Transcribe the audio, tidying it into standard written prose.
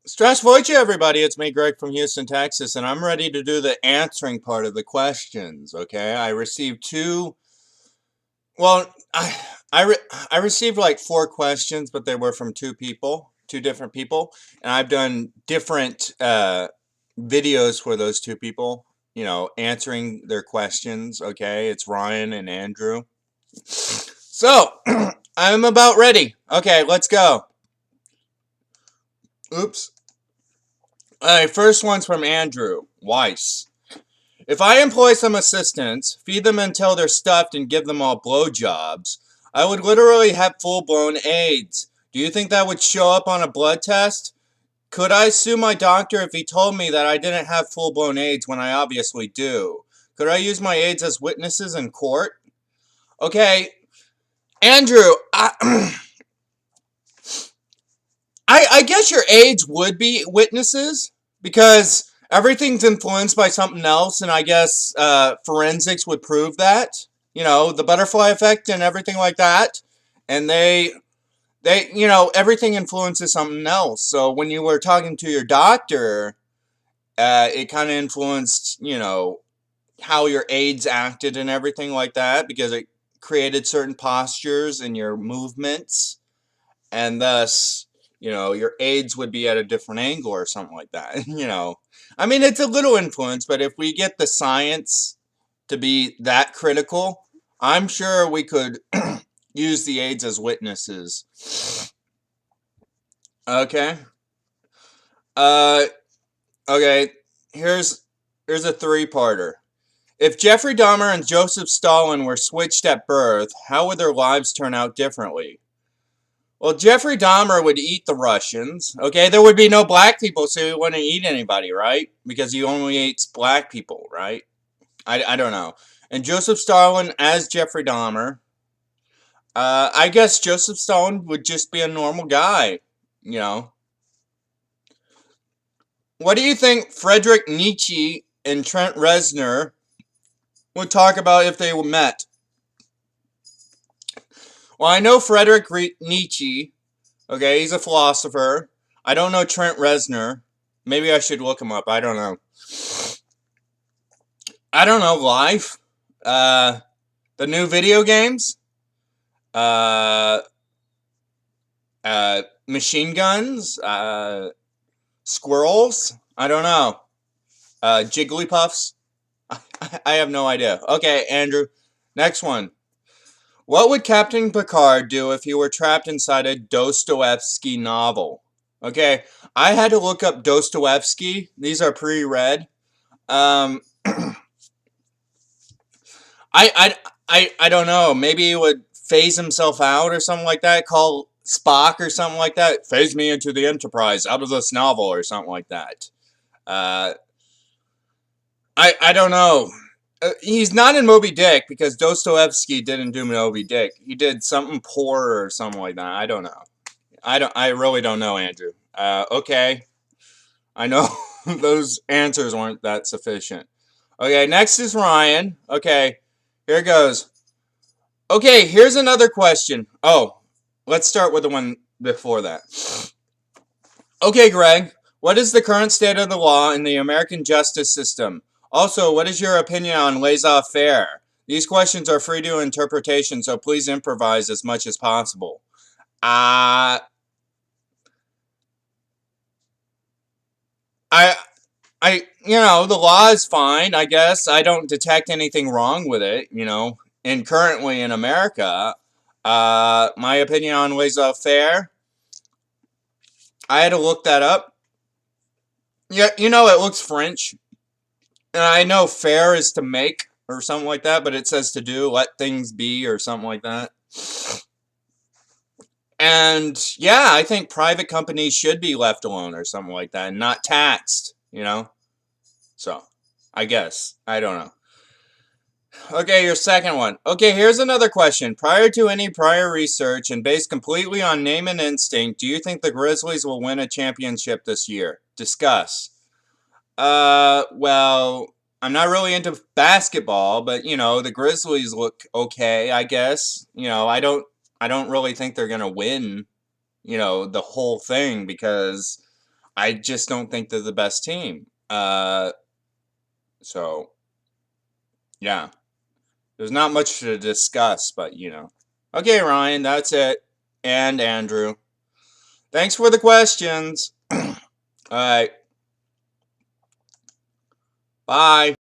Stress Voice, everybody. It's me, Greg from Houston, Texas, and I'm ready to do the answering part of the questions. Okay, I received two. Well, I received like four questions, but they were from two different people, and I've done different videos for those two people. Answering their questions. Okay, it's Ryan and Andrew. So I'm about ready. Okay, let's go. Oops. All right, first one's from Andrew Weiss. If I employ some assistants, feed them until they're stuffed, and give them all blowjobs, I would literally have full-blown AIDS. Do you think that would show up on a blood test? Could I sue my doctor if he told me that I didn't have full-blown AIDS when I obviously do? Could I use my AIDS as witnesses in court? Okay, Andrew, I guess your AIDS would be witnesses because everything's influenced by something else, and I guess forensics would prove that. The butterfly effect and everything like that, and everything influences something else. So when you were talking to your doctor, it kind of influenced, how your AIDS acted and everything like that because it created certain postures in your movements, and thus your AIDS would be at a different angle or something like that. I mean, it's a little influence, but if we get the science to be that critical, I'm sure we could use the AIDS as witnesses. Okay. Uh. Okay. Here's a three-parter. If Jeffrey Dahmer and Joseph Stalin were switched at birth, how would their lives turn out differently? Well, Jeffrey Dahmer would eat the Russians. Okay, there would be no black people, so he wouldn't eat anybody, right? Because he only eats black people, right? I don't know. And Joseph Stalin as Jeffrey Dahmer. I guess Joseph Stalin would just be a normal guy, you know. What do you think Friedrich Nietzsche and Trent Reznor would talk about if they met? Well, I know Friedrich Nietzsche. Okay, he's a philosopher. I don't know Trent Reznor. Maybe I should look him up. I don't know. I don't know. Life. The new video games. Uh, Machine guns. Squirrels. I don't know. Jigglypuffs. I have no idea. Okay, Andrew. Next one. What would Captain Picard do if he were trapped inside a Dostoevsky novel? Okay, I had to look up Dostoevsky. These are pre-read. Um, I don't know. Maybe he would phase himself out or something like that. Call Spock or something like that. Phase me into the Enterprise out of this novel or something like that. Uh, I don't know. He's not in Moby Dick because Dostoevsky didn't do Moby Dick. He did something poor or something like that. I don't know. I really don't know, Andrew. Okay. I know those answers weren't that sufficient. Okay, next is Ryan. Okay, here goes. Okay, here's another question. Oh, let's start with the one before that. Okay, Greg, what is the current state of the law in the American justice system? Also, what is your opinion on laissez-faire? These questions are free to interpretation, so please improvise as much as possible. I the law is fine, I guess. I don't detect anything wrong with it, And currently in America, my opinion on laissez-faire, I had to look that up. Yeah, it looks French. And I know fair is to make or something like that, but it says to do, let things be or something like that. And yeah, I think private companies should be left alone or something like that and not taxed. So, I guess. I don't know. Okay, your second one. Okay, here's another question. Prior to any prior research and based completely on name and instinct, do you think the Grizzlies will win a championship this year? Discuss. Well, I'm not really into basketball, but the Grizzlies look okay, I guess. I don't really think they're gonna win, the whole thing because I just don't think they're the best team. So, yeah. There's not much to discuss, but, you know. Okay, Ryan, that's it. And Andrew. Thanks for the questions. All right. Bye.